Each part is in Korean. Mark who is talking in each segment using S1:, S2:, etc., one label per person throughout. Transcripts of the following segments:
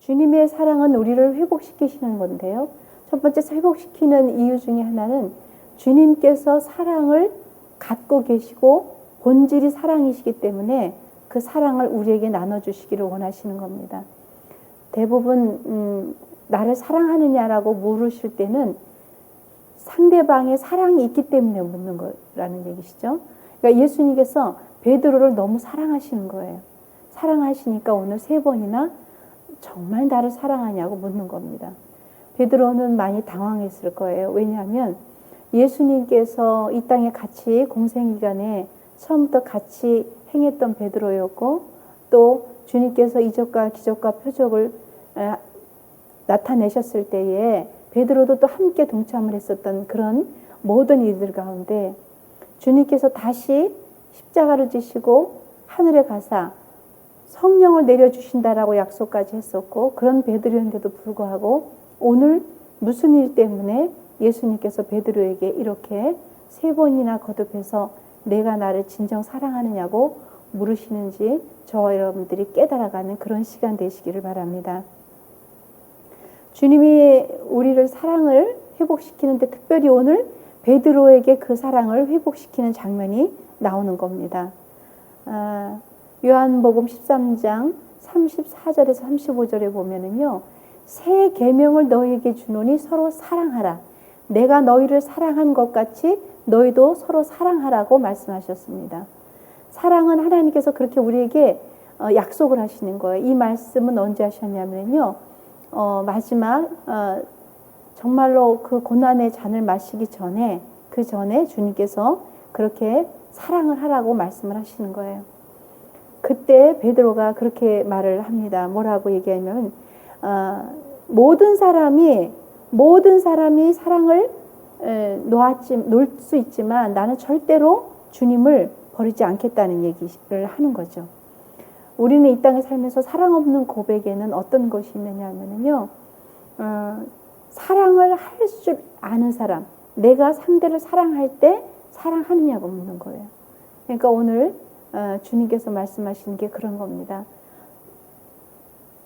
S1: 주님의 사랑은 우리를 회복시키시는 건데요. 첫 번째 회복시키는 이유 중에 하나는 주님께서 사랑을 갖고 계시고 본질이 사랑이시기 때문에 그 사랑을 우리에게 나눠주시기를 원하시는 겁니다. 대부분 나를 사랑하느냐라고 물으실 때는 상대방의 사랑이 있기 때문에 묻는 거라는 얘기시죠. 그러니까 예수님께서 베드로를 너무 사랑하시는 거예요. 사랑하시니까 오늘 3번이나 정말 나를 사랑하냐고 묻는 겁니다. 베드로는 많이 당황했을 거예요. 왜냐하면 예수님께서 이 땅에 같이 공생기간에 처음부터 같이 행했던 베드로였고 또 주님께서 이적과 기적과 표적을 나타내셨을 때에 베드로도 또 함께 동참을 했었던 그런 모든 이들 가운데 주님께서 다시 십자가를 지시고 하늘에 가사 성령을 내려주신다라고 약속까지 했었고 그런 베드로인데도 불구하고 오늘 무슨 일 때문에 예수님께서 베드로에게 이렇게 3번이나 거듭해서 내가 나를 진정 사랑하느냐고 물으시는지 저와 여러분들이 깨달아가는 그런 시간 되시기를 바랍니다. 주님이 우리를 사랑을 회복시키는데 특별히 오늘 베드로에게 그 사랑을 회복시키는 장면이 나오는 겁니다. 요한복음 13장 34절에서 35절에 보면은요. 새 계명을 너희에게 주노니 서로 사랑하라. 내가 너희를 사랑한 것 같이 너희도 서로 사랑하라고 말씀하셨습니다. 사랑은 하나님께서 그렇게 우리에게 약속을 하시는 거예요. 이 말씀은 언제 하셨냐면요. 마지막 정말로 그 고난의 잔을 마시기 전에 그 전에 주님께서 그렇게 사랑을 하라고 말씀을 하시는 거예요. 그때 베드로가 그렇게 말을 합니다. 뭐라고 얘기하면 모든 사람이 사랑을 놓을 수 있지만 나는 절대로 주님을 버리지 않겠다는 얘기를 하는 거죠. 우리는 이 땅에 살면서 사랑 없는 고백에는 어떤 것이 있느냐 하면요. 사랑을 할 줄 아는 사람, 내가 상대를 사랑할 때 사랑하느냐고 묻는 거예요. 그러니까 오늘 주님께서 말씀하시는 게 그런 겁니다.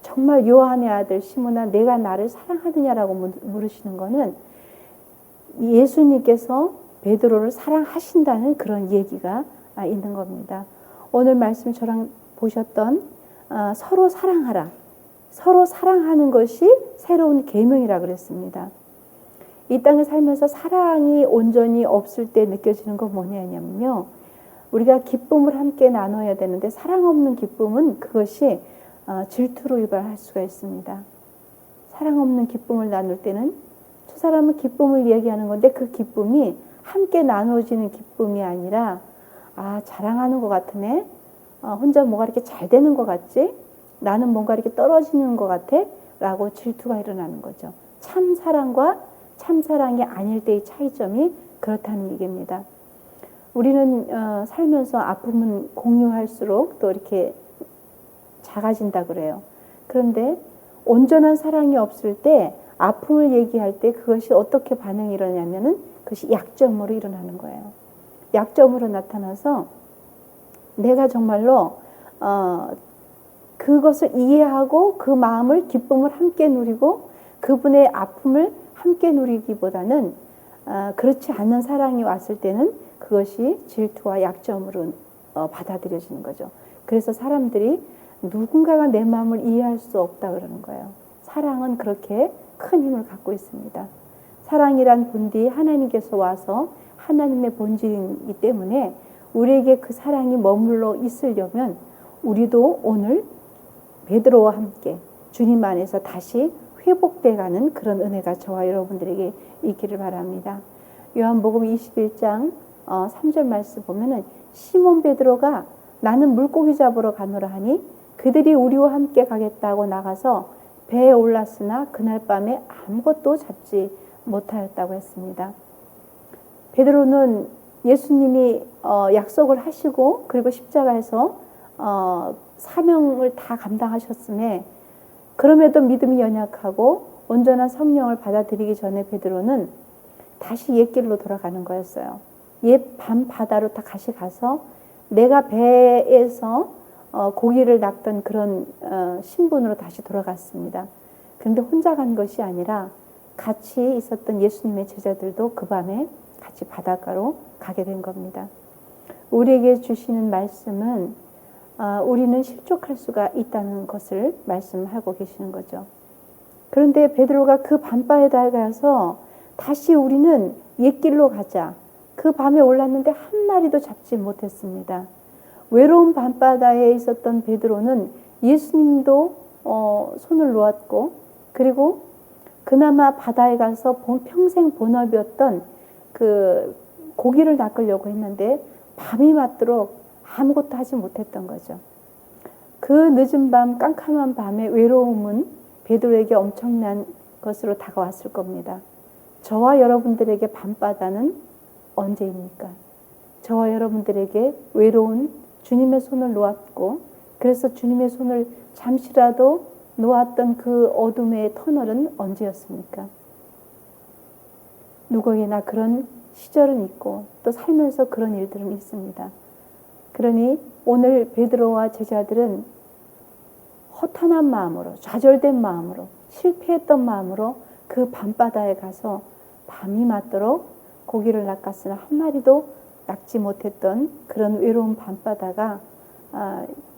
S1: 정말 요한의 아들 시몬아 내가 나를 사랑하느냐라고 물으시는 거는 예수님께서 베드로를 사랑하신다는 그런 얘기가 있는 겁니다. 오늘 말씀 저랑 보셨던 서로 사랑하라. 서로 사랑하는 것이 새로운 계명이라 그랬습니다. 이 땅에 살면서 사랑이 온전히 없을 때 느껴지는 건 뭐냐면요. 우리가 기쁨을 함께 나눠야 되는데 사랑 없는 기쁨은 그것이 질투로 유발할 수가 있습니다. 사랑 없는 기쁨을 나눌 때는 두 사람은 기쁨을 얘기하는 건데 그 기쁨이 함께 나눠지는 기쁨이 아니라 자랑하는 것 같으네. 혼자 뭐가 이렇게 잘 되는 것 같지? 나는 뭔가 이렇게 떨어지는 것 같아? 라고 질투가 일어나는 거죠. 참 사랑과 참 사랑이 아닐 때의 차이점이 그렇다는 얘기입니다. 우리는 살면서 아픔은 공유할수록 또 이렇게 작아진다 그래요. 그런데 온전한 사랑이 없을 때 아픔을 얘기할 때 그것이 어떻게 반응이 일어나냐면은 그것이 약점으로 일어나는 거예요. 약점으로 나타나서 내가 정말로 그것을 이해하고 그 마음을 기쁨을 함께 누리고 그분의 아픔을 함께 누리기보다는 그렇지 않은 사랑이 왔을 때는 그것이 질투와 약점으로 받아들여지는 거죠. 그래서 사람들이 누군가가 내 마음을 이해할 수 없다 그러는 거예요. 사랑은 그렇게 큰 힘을 갖고 있습니다. 사랑이란 본디 하나님께서 와서 하나님의 본질이기 때문에 우리에게 그 사랑이 머물러 있으려면 우리도 오늘 베드로와 함께 주님 안에서 다시 회복돼가는 그런 은혜가 저와 여러분들에게 있기를 바랍니다. 요한복음 21장 3절 말씀 보면은 시몬 베드로가 나는 물고기 잡으러 가노라 하니 그들이 우리와 함께 가겠다고 나가서 배에 올랐으나 그날 밤에 아무것도 잡지 못하였다고 했습니다. 베드로는 예수님이 약속을 하시고 그리고 십자가에서 사명을 다 감당하셨음에 그럼에도 믿음이 연약하고 온전한 성령을 받아들이기 전에 베드로는 다시 옛길로 돌아가는 거였어요. 옛 밤 바다로 다시 가서 내가 배에서 고기를 낚던 그런 신분으로 다시 돌아갔습니다. 그런데 혼자 간 것이 아니라 같이 있었던 예수님의 제자들도 그 밤에 같이 바닷가로 가게 된 겁니다. 우리에게 주시는 말씀은 우리는 실족할 수가 있다는 것을 말씀하고 계시는 거죠. 그런데 베드로가 그 밤바다에 가서 다시 우리는 옛길로 가자. 그 밤에 올랐는데 한 마리도 잡지 못했습니다. 외로운 밤바다에 있었던 베드로는 예수님도 손을 놓았고, 그리고 그나마 바다에 가서 평생 본업이었던 그 고기를 낚으려고 했는데 밤이 맞도록 아무것도 하지 못했던 거죠. 그 늦은 밤, 깜깜한 밤의 외로움은 베드로에게 엄청난 것으로 다가왔을 겁니다. 저와 여러분들에게 밤바다는 언제입니까? 저와 여러분들에게 외로운 주님의 손을 놓았고, 그래서 주님의 손을 잠시라도 놓았던 그 어둠의 터널은 언제였습니까? 누구에게나 그런 시절은 있고 또 살면서 그런 일들은 있습니다. 그러니 오늘 베드로와 제자들은 허탄한 마음으로, 좌절된 마음으로, 실패했던 마음으로 그 밤바다에 가서 밤이 맞도록 고기를 낚았으나 한 마리도 낚지 못했던 그런 외로운 밤바다가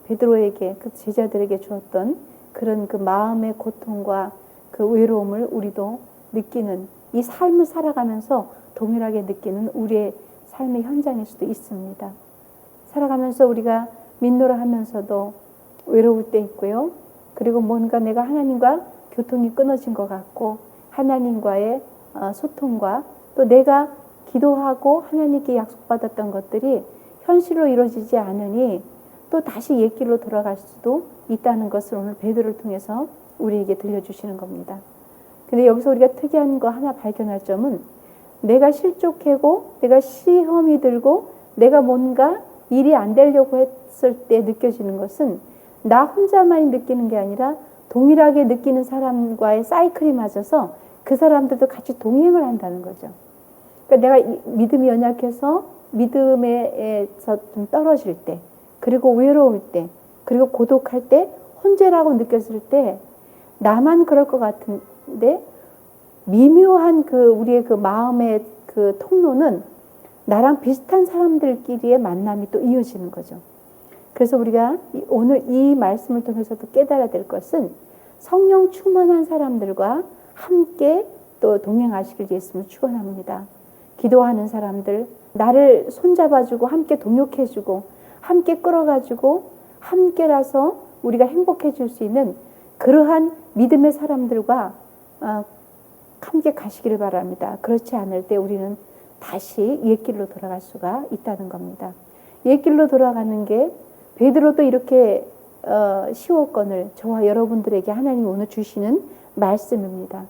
S1: 베드로에게, 그 제자들에게 주었던 그런 그 마음의 고통과 그 외로움을 우리도 느끼는, 이 삶을 살아가면서 동일하게 느끼는 우리의 삶의 현장일 수도 있습니다. 살아가면서 우리가 민노라 하면서도 외로울 때 있고요. 그리고 뭔가 내가 하나님과 교통이 끊어진 것 같고, 하나님과의 소통과 또 내가 기도하고 하나님께 약속받았던 것들이 현실로 이루어지지 않으니 또 다시 옛길로 돌아갈 수도 있다는 것을 오늘 베드로를 통해서 우리에게 들려주시는 겁니다. 근데 여기서 우리가 특이한 거 하나 발견할 점은, 내가 실족하고 내가 시험이 들고 내가 뭔가 일이 안 되려고 했을 때 느껴지는 것은 나 혼자만이 느끼는 게 아니라 동일하게 느끼는 사람과의 사이클이 맞아서 그 사람들도 같이 동행을 한다는 거죠. 그러니까 내가 믿음이 연약해서 믿음에서 좀 떨어질 때, 그리고 외로울 때, 그리고 고독할 때, 혼자라고 느꼈을 때 나만 그럴 것 같은데 미묘한 그 우리의 그 마음의 그 통로는 나랑 비슷한 사람들끼리의 만남이 또 이어지는 거죠. 그래서 우리가 오늘 이 말씀을 통해서도 깨달아야 될 것은 성령 충만한 사람들과 함께 또 동행하시길 예수님을 축원합니다. 기도하는 사람들, 나를 손잡아주고 함께 동역해주고 함께 끌어가지고 함께라서 우리가 행복해질 수 있는 그러한 믿음의 사람들과 함께 가시기를 바랍니다. 그렇지 않을 때 우리는 다시 옛길로 돌아갈 수가 있다는 겁니다. 옛길로 돌아가는 게 베드로도 이렇게 시호권을 저와 여러분들에게 하나님이 오늘 주시는 말씀입니다.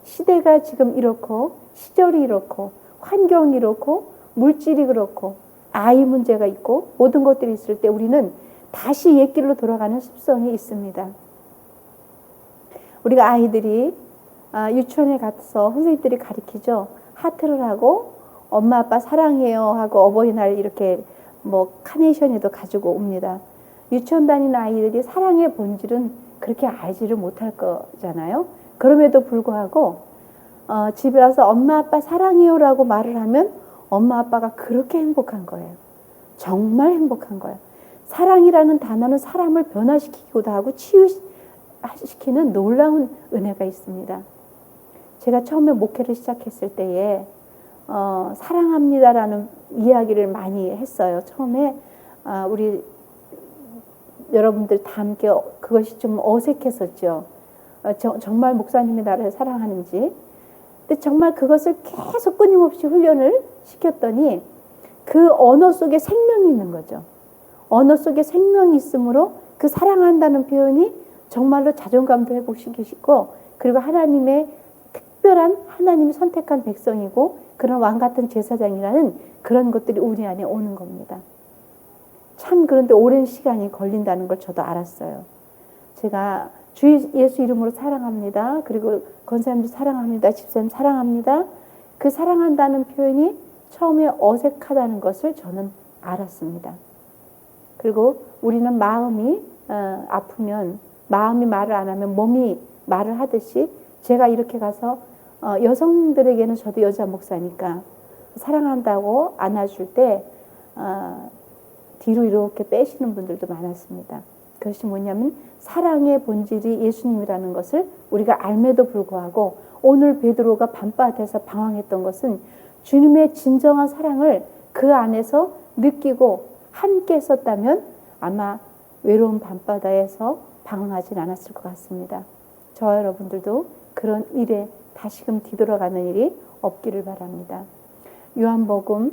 S1: 시대가 지금 이렇고 시절이 이렇고 환경이 이렇고 물질이 그렇고 아이 문제가 있고 모든 것들이 있을 때 우리는 다시 옛길로 돌아가는 습성이 있습니다. 우리가 아이들이 유치원에 가서 선생님들이 가르치죠. 하트를 하고 엄마 아빠 사랑해요 하고 어버이날 이렇게 뭐 카네이션에도 가지고 옵니다. 유치원 다니는 아이들이 사랑의 본질은 그렇게 알지를 못할 거잖아요. 그럼에도 불구하고 집에 와서 엄마 아빠 사랑해요 라고 말을 하면 엄마 아빠가 그렇게 행복한 거예요. 정말 행복한 거예요. 사랑이라는 단어는 사람을 변화시키기도 하고 치유시키는 놀라운 은혜가 있습니다. 제가 처음에 목회를 시작했을 때에 사랑합니다라는 이야기를 많이 했어요. 처음에 우리 여러분들 다 함께 그것이 좀 어색했었죠. 정말 목사님이 나를 사랑하는지. 근데 정말 그것을 계속 끊임없이 훈련을 시켰더니 그 언어 속에 생명이 있는 거죠. 언어 속에 생명이 있으므로 그 사랑한다는 표현이 정말로 자존감도 회복시키시고, 그리고 하나님의 특별한 하나님이 선택한 백성이고 그런 왕 같은 제사장이라는 그런 것들이 우리 안에 오는 겁니다. 참 그런데 오랜 시간이 걸린다는 걸 저도 알았어요. 제가 주 예수 이름으로 사랑합니다. 그리고 권사님도 사랑합니다. 집사님 사랑합니다. 그 사랑한다는 표현이 처음에 어색하다는 것을 저는 알았습니다. 그리고 우리는 마음이 아프면 마음이 말을 안 하면 몸이 말을 하듯이 제가 이렇게 가서 여성들에게는 저도 여자 목사니까 사랑한다고 안아줄 때 뒤로 이렇게 빼시는 분들도 많았습니다. 그것이 뭐냐면 사랑의 본질이 예수님이라는 것을 우리가 알매도 불구하고 오늘 베드로가 밤바다에서 방황했던 것은 주님의 진정한 사랑을 그 안에서 느끼고 함께 했었다면 아마 외로운 밤바다에서 방황하진 않았을 것 같습니다. 저와 여러분들도 그런 일에 다시금 뒤돌아가는 일이 없기를 바랍니다. 요한복음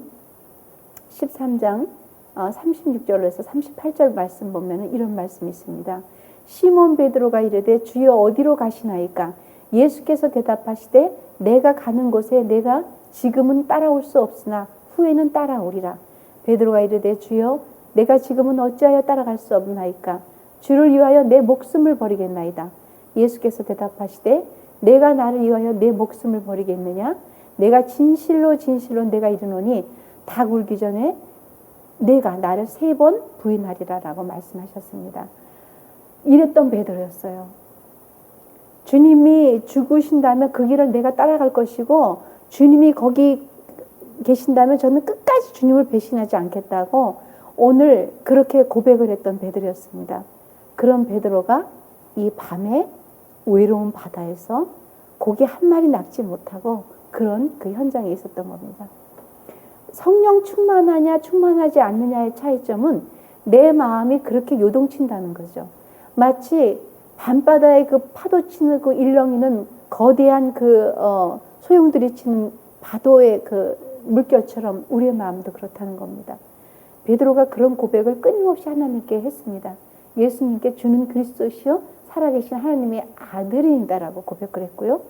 S1: 13장 36절에서 38절 말씀 보면 이런 말씀이 있습니다. 시몬 베드로가 이르되 주여 어디로 가시나이까? 예수께서 대답하시되 내가 가는 곳에 내가 지금은 따라올 수 없으나 후에는 따라오리라. 베드로가 이르되 주여 내가 지금은 어찌하여 따라갈 수 없나이까? 주를 위하여 내 목숨을 버리겠나이다. 예수께서 대답하시되 내가 나를 위하여 내 목숨을 버리겠느냐? 내가 진실로 진실로 내가 이르노니 닭 울기 전에 내가 나를 3번 부인하리라 라고 말씀하셨습니다. 이랬던 베드로였어요. 주님이 죽으신다면 그 길을 내가 따라갈 것이고 주님이 거기 계신다면 저는 끝까지 주님을 배신하지 않겠다고 오늘 그렇게 고백을 했던 베드로였습니다. 그런 베드로가 이 밤에 외로운 바다에서 고기 한 마리 낚지 못하고 그런 그 현장에 있었던 겁니다. 성령 충만하냐 충만하지 않느냐의 차이점은 내 마음이 그렇게 요동친다는 거죠. 마치 밤바다에 그 파도 치는 그 일렁이는 거대한 그 소용들이 치는 파도의 그 물결처럼 우리의 마음도 그렇다는 겁니다. 베드로가 그런 고백을 끊임없이 하나님께 했습니다. 예수님께 주는 그리스도시요 살아계신 하나님의 아들이다라고 고백을 했고요.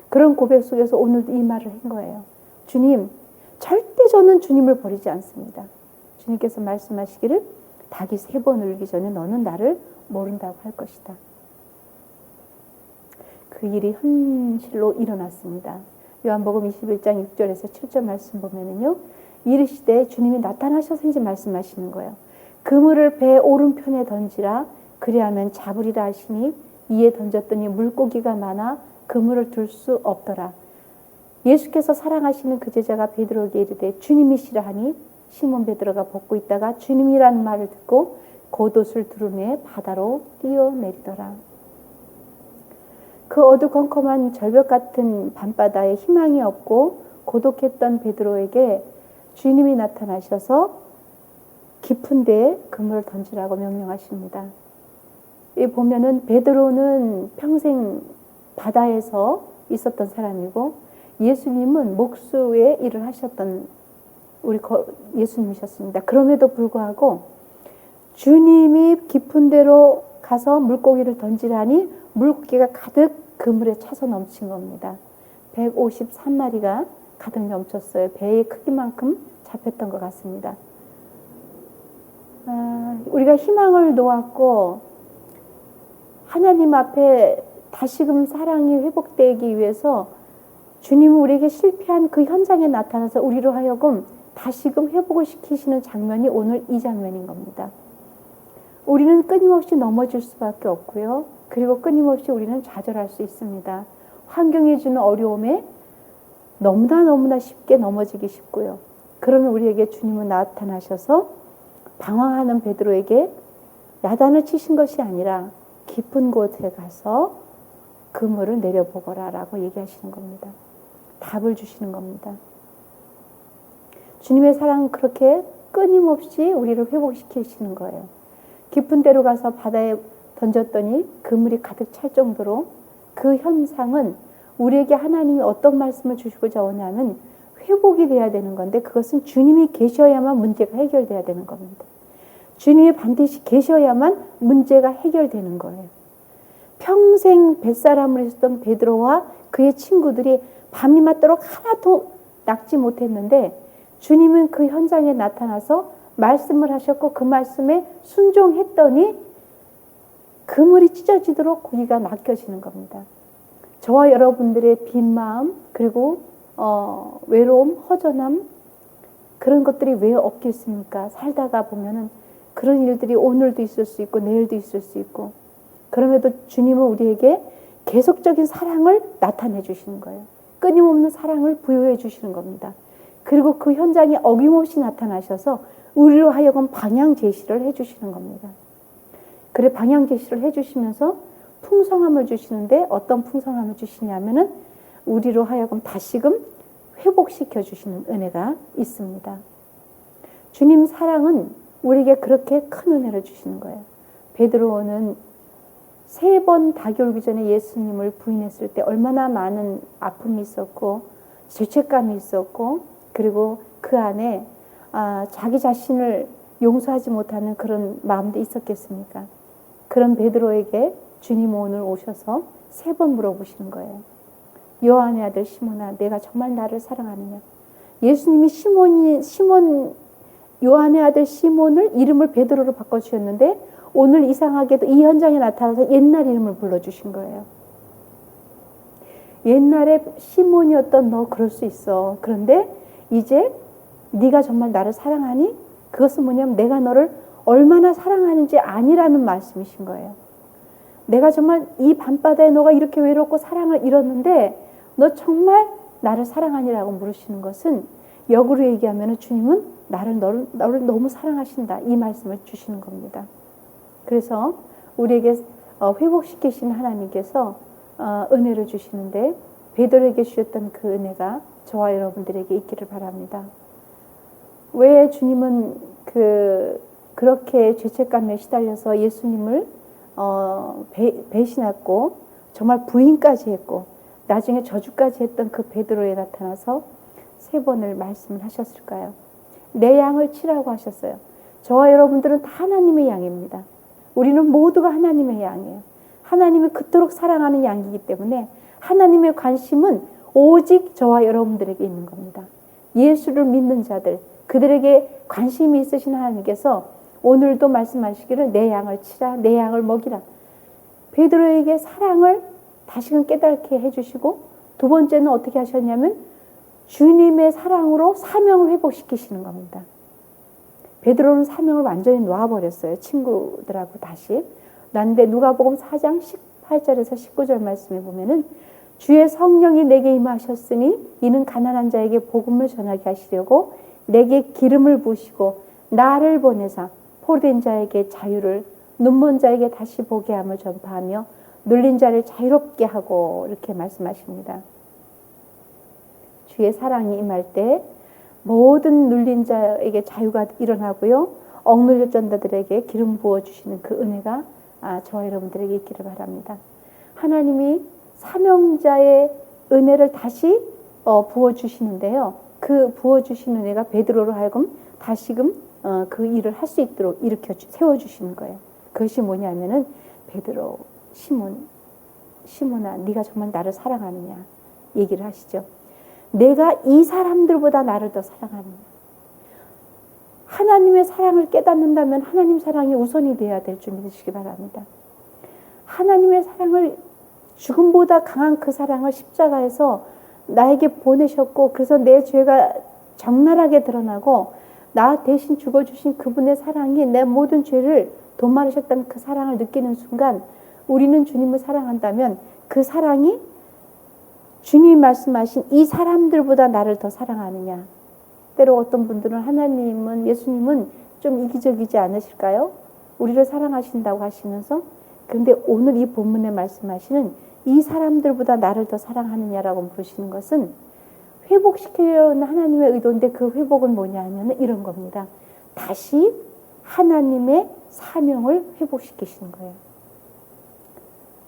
S1: 그런 고백 속에서 오늘도 이 말을 한 거예요. 주님, 절대 저는 주님을 버리지 않습니다. 주님께서 말씀하시기를 닭이 3번 울기 전에 너는 나를 모른다고 할 것이다. 그 일이 현실로 일어났습니다. 요한복음 21장 6절에서 7절 말씀 보면은요. 이르시되 주님이 나타나셔서인지 말씀하시는 거예요. 그물을 배 오른편에 던지라 그리하면 잡으리라 하시니 이에 던졌더니 물고기가 많아 그물을 둘 수 없더라. 예수께서 사랑하시는 그 제자가 베드로에게 이르되 주님이시라 하니 시몬 베드로가 벗고 있다가 주님이라는 말을 듣고 겉옷을 두르매 바다로 뛰어내리더라. 그 어두컴컴한 절벽 같은 밤바다에 희망이 없고 고독했던 베드로에게 주님이 나타나셔서 깊은 데에 그물을 던지라고 명령하십니다. 이 보면은 베드로는 평생 바다에서 있었던 사람이고 예수님은 목수의 일을 하셨던 예수님이셨습니다. 그럼에도 불구하고 주님이 깊은 데로 가서 물고기를 던지라니 물고기가 가득 그물에 차서 넘친 겁니다. 153마리가 가득 넘쳤어요. 배의 크기만큼 잡혔던 것 같습니다. 우리가 희망을 놓았고 하나님 앞에 다시금 사랑이 회복되기 위해서 주님은 우리에게 실패한 그 현장에 나타나서 우리로 하여금 다시금 회복을 시키시는 장면이 오늘 이 장면인 겁니다. 우리는 끊임없이 넘어질 수밖에 없고요. 그리고 끊임없이 우리는 좌절할 수 있습니다. 환경이 주는 어려움에 너무나 쉽게 넘어지기 쉽고요. 그러면 우리에게 주님은 나타나셔서 방황하는 베드로에게 야단을 치신 것이 아니라 깊은 곳에 가서 그물을 내려보거라 라고 얘기하시는 겁니다. 답을 주시는 겁니다. 주님의 사랑은 그렇게 끊임없이 우리를 회복시키시는 거예요. 깊은 데로 가서 바다에 던졌더니 그물이 가득 찰 정도로 그 현상은 우리에게 하나님이 어떤 말씀을 주시고자 하냐면 회복이 돼야 되는 건데 그것은 주님이 계셔야만 문제가 해결돼야 되는 겁니다. 주님이 반드시 계셔야만 문제가 해결되는 거예요. 평생 뱃사람을 했었던 베드로와 그의 친구들이 밤이 맞도록 하나도 낚지 못했는데 주님은 그 현장에 나타나서 말씀을 하셨고 그 말씀에 순종했더니 그물이 찢어지도록 고기가 낚여지는 겁니다. 저와 여러분들의 빈 마음 그리고 외로움, 허전함 그런 것들이 왜 없겠습니까? 살다가 보면은 그런 일들이 오늘도 있을 수 있고 내일도 있을 수 있고, 그럼에도 주님은 우리에게 계속적인 사랑을 나타내 주시는 거예요. 끊임없는 사랑을 부여해 주시는 겁니다. 그리고 그 현장에 어김없이 나타나셔서 우리로 하여금 방향 제시를 해 주시는 겁니다. 그래 방향 제시를 해 주시면서 풍성함을 주시는데, 어떤 풍성함을 주시냐면은 우리로 하여금 다시금 회복시켜 주시는 은혜가 있습니다. 주님 사랑은 우리에게 그렇게 큰 은혜를 주시는 거예요. 베드로는 3번 닭이 울기 전에 예수님을 부인했을 때 얼마나 많은 아픔이 있었고 죄책감이 있었고, 그리고 그 안에 자기 자신을 용서하지 못하는 그런 마음도 있었겠습니까? 그런 베드로에게 주님 오늘 오셔서 3번 물어보시는 거예요. 요한의 아들 시몬아, 내가 정말 나를 사랑하느냐? 예수님이 요한의 아들 시몬을 이름을 베드로로 바꿔주셨는데, 오늘 이상하게도 이 현장에 나타나서 옛날 이름을 불러주신 거예요. 옛날에 시몬이었던 너 그럴 수 있어. 그런데 이제 네가 정말 나를 사랑하니? 그것은 뭐냐면 내가 너를 얼마나 사랑하는지 아니라는 말씀이신 거예요. 내가 정말 이 밤바다에 너가 이렇게 외롭고 사랑을 잃었는데 너 정말 나를 사랑하니라고 물으시는 것은, 역으로 얘기하면 주님은 너를 너무 사랑하신다, 이 말씀을 주시는 겁니다. 그래서 우리에게 회복시키신 하나님께서 은혜를 주시는데, 베드로에게 주셨던 그 은혜가 저와 여러분들에게 있기를 바랍니다. 왜 주님은 그렇게 죄책감에 시달려서 예수님을 배신했고 정말 부인까지 했고 나중에 저주까지 했던 그 베드로에 나타나서 3번을 말씀을 하셨을까요? 내 양을 치라고 하셨어요. 저와 여러분들은 다 하나님의 양입니다. 우리는 모두가 하나님의 양이에요. 하나님이 그토록 사랑하는 양이기 때문에 하나님의 관심은 오직 저와 여러분들에게 있는 겁니다. 예수를 믿는 자들, 그들에게 관심이 있으신 하나님께서 오늘도 말씀하시기를 내 양을 치라, 내 양을 먹이라. 베드로에게 사랑을 다시금 깨닫게 해주시고, 2번째는 어떻게 하셨냐면 주님의 사랑으로 사명을 회복시키시는 겁니다. 베드로는 사명을 완전히 놓아버렸어요. 친구들하고 다시. 그런데 누가복음 4장 18절에서 19절 말씀에 보면은 주의 성령이 내게 임하셨으니 이는 가난한 자에게 복음을 전하게 하시려고 내게 기름을 부으시고 나를 보내사 포로된 자에게 자유를, 눈먼 자에게 다시 보게 함을 전파하며 눌린 자를 자유롭게 하고, 이렇게 말씀하십니다. 주의 사랑이 임할 때 모든 눌린 자에게 자유가 일어나고요, 억눌렸던 자들에게 기름 부어주시는 그 은혜가 저와 여러분들에게 있기를 바랍니다. 하나님이 사명자의 은혜를 다시 부어주시는데요, 그 부어주신 은혜가 베드로로 하여금 다시금 그 일을 할 수 있도록 일으켜 세워주시는 거예요. 그것이 뭐냐면은 베드로, 시몬아, 네가 정말 나를 사랑하느냐 얘기를 하시죠. 내가 이 사람들보다 나를 더 사랑하느냐. 하나님의 사랑을 깨닫는다면 하나님 사랑이 우선이 되어야 될 줄 믿으시기 바랍니다. 하나님의 사랑을, 죽음보다 강한 그 사랑을 십자가에서 나에게 보내셨고, 그래서 내 죄가 적나라하게 드러나고 나 대신 죽어주신 그분의 사랑이 내 모든 죄를 도말하셨다는 그 사랑을 느끼는 순간, 우리는 주님을 사랑한다면 그 사랑이 주님이 말씀하신 이 사람들보다 나를 더 사랑하느냐. 때로 어떤 분들은 하나님은, 예수님은 좀 이기적이지 않으실까요? 우리를 사랑하신다고 하시면서, 그런데 오늘 이 본문에 말씀하시는 이 사람들보다 나를 더 사랑하느냐라고 물으시는 것은 회복시키려는 하나님의 의도인데, 그 회복은 뭐냐 하면 이런 겁니다. 다시 하나님의 사명을 회복시키시는 거예요.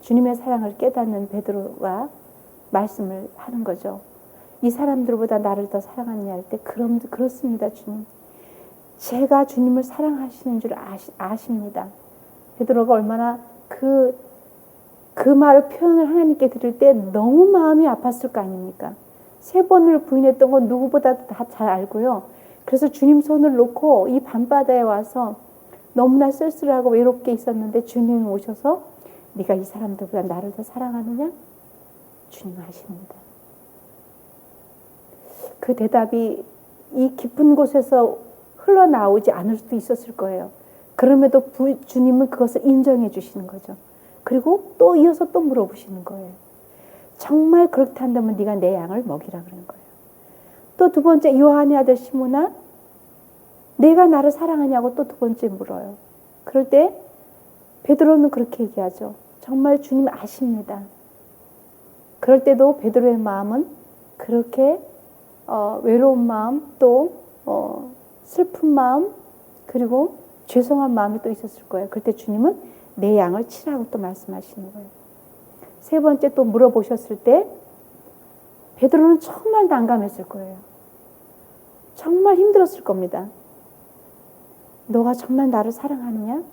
S1: 주님의 사랑을 깨닫는 베드로가 말씀을 하는 거죠. 이 사람들보다 나를 더 사랑하느냐 할 때, 그렇습니다 주님. 제가 주님을 사랑하시는 줄 아십니다. 베드로가 얼마나 그 말을 표현을 하나님께 드릴 때 너무 마음이 아팠을 거 아닙니까? 3번을 부인했던 건 누구보다도 다 잘 알고요. 그래서 주님 손을 놓고 이 밤바다에 와서 너무나 쓸쓸하고 외롭게 있었는데 주님이 오셔서 네가 이 사람들보다 나를 더 사랑하느냐? 주님 아십니다. 그 대답이 이 깊은 곳에서 흘러나오지 않을 수도 있었을 거예요. 그럼에도 주님은 그것을 인정해 주시는 거죠. 그리고 또 이어서 또 물어보시는 거예요. 정말 그렇게 한다면 네가 내 양을 먹이라 그러는 거예요. 또 두 번째, 요한의 아들 시몬아, 내가 나를 사랑하냐고 또 두 번째 물어요. 그럴 때 베드로는 그렇게 얘기하죠. 정말 주님 아십니다. 그럴 때도 베드로의 마음은 그렇게 외로운 마음, 또 슬픈 마음, 그리고 죄송한 마음이 또 있었을 거예요. 그럴 때 주님은 내 양을 치라고 또 말씀하시는 거예요. 세 번째 또 물어보셨을 때 베드로는 정말 난감했을 거예요. 정말 힘들었을 겁니다. 너가 정말 나를 사랑하느냐?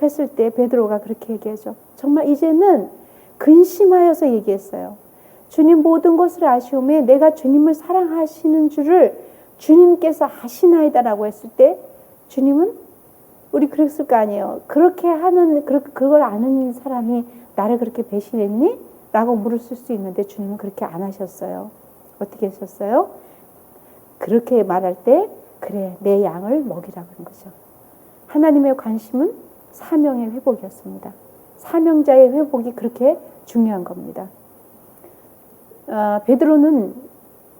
S1: 했을 때 베드로가 그렇게 얘기하죠. 정말 이제는 근심하여서 얘기했어요. 주님 모든 것을 아시오매 내가 주님을 사랑하시는 줄을 주님께서 아시나이다라고 했을 때 주님은 우리 그랬을 거 아니에요. 그렇게 하는 그걸 아는 사람이 나를 그렇게 배신했니? 라고 물었을 수 있는데 주님은 그렇게 안 하셨어요. 어떻게 하셨어요? 그렇게 말할 때 그래 내 양을 먹이라 그런 거죠. 하나님의 관심은 사명의 회복이었습니다. 사명자의 회복이 그렇게 중요한 겁니다. 베드로는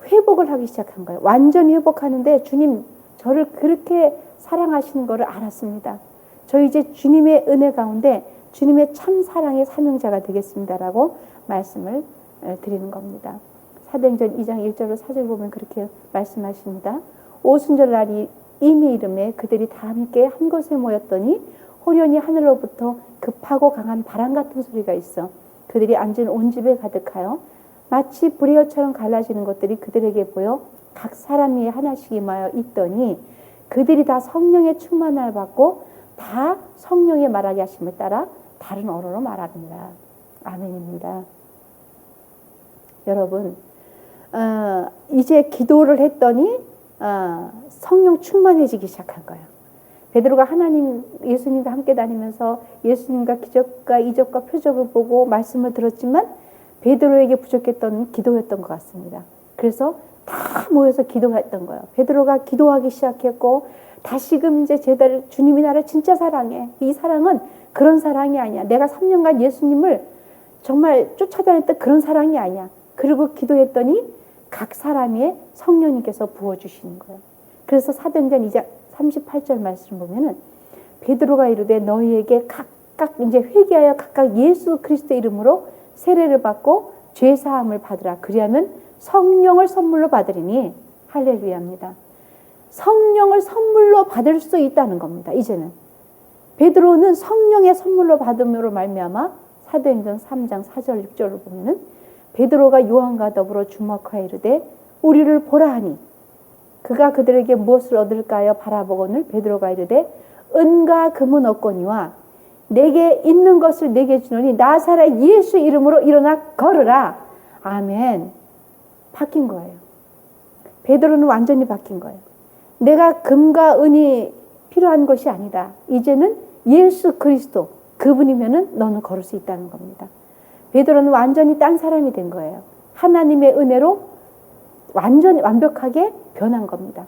S1: 회복을 하기 시작한 거예요. 완전히 회복하는데 주님 저를 그렇게 사랑하시는 것을 알았습니다. 저 이제 주님의 은혜 가운데 주님의 참 사랑의 사명자가 되겠습니다라고 말씀을 드리는 겁니다. 사도행전 2장 1절로 4절 보면 그렇게 말씀하십니다. 오순절 날이 이미 이름에 그들이 다 함께 한 곳에 모였더니 호련히 하늘로부터 급하고 강한 바람 같은 소리가 있어 그들이 앉은 온 집에 가득하여 마치 불의어처럼 갈라지는 것들이 그들에게 보여 각 사람 위에 하나씩 임하여 있더니 그들이 다 성령의 충만을 받고 다 성령의 말하게 하심을 따라 다른 언어로 말하느니라. 아멘입니다. 여러분 이제 기도를 했더니 성령 충만해지기 시작한 거예요. 베드로가 하나님 예수님과 함께 다니면서 예수님과 기적과 이적과 표적을 보고 말씀을 들었지만 베드로에게 부족했던 기도였던 것 같습니다. 그래서 다 모여서 기도했던 거예요. 베드로가 기도하기 시작했고 다시금 이제 주님이 나를 진짜 사랑해. 이 사랑은 그런 사랑이 아니야. 내가 3년간 예수님을 정말 쫓아다녔던 그런 사랑이 아니야. 그리고 기도했더니 각 사람의 성령님께서 부어주시는 거예요. 그래서 사도행전 2장 38절 말씀을 보면은 베드로가 이르되 너희에게 각각 이제 회개하여 각각 예수 그리스도의 이름으로 세례를 받고 죄 사함을 받으라. 그리하면 성령을 선물로 받으리니 할렐루야입니다. 성령을 선물로 받을 수 있다는 겁니다. 이제는 베드로는 성령의 선물로 받음으로 말미암아 사도행전 3장 4절 6절을 보면은 베드로가 요한과 더불어 주목하여 이르되 우리를 보라 하니 그가 그들에게 무엇을 얻을까요? 바라보거늘 베드로가 이르되 은과 금은 없거니와 내게 있는 것을 내게 주노니 나사렛 예수 이름으로 일어나 걸으라. 아멘. 바뀐 거예요. 베드로는 완전히 바뀐 거예요. 내가 금과 은이 필요한 것이 아니다. 이제는 예수 그리스도 그분이면은 너는 걸을 수 있다는 겁니다. 베드로는 완전히 딴 사람이 된 거예요. 하나님의 은혜로 완전히 완벽하게 변한 겁니다.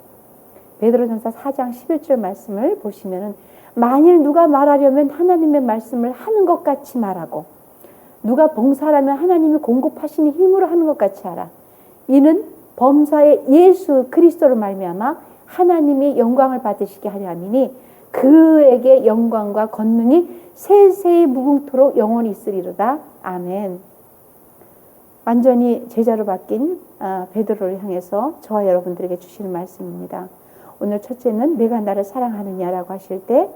S1: 베드로전서 4장 11절 말씀을 보시면은 만일 누가 말하려면 하나님의 말씀을 하는 것 같이 말하고 누가 봉사하려면 하나님이 공급하시는 힘으로 하는 것 같이 하라. 이는 범사의 예수 그리스도로 말미암아 하나님이 영광을 받으시게 하려 함이니 그에게 영광과 권능이 세세히 무궁토록 영원히 있으리로다. 아멘. 완전히 제자로 바뀐 베드로를 향해서 저와 여러분들에게 주시는 말씀입니다. 오늘 첫째는 내가 나를 사랑하느냐라고 하실 때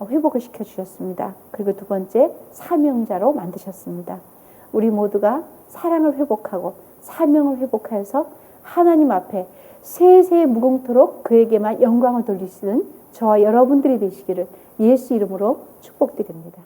S1: 회복을 시켜주셨습니다. 그리고 두 번째 사명자로 만드셨습니다. 우리 모두가 사랑을 회복하고 사명을 회복해서 하나님 앞에 세세히 무궁토록 그에게만 영광을 돌리시는 저와 여러분들이 되시기를 예수 이름으로 축복드립니다.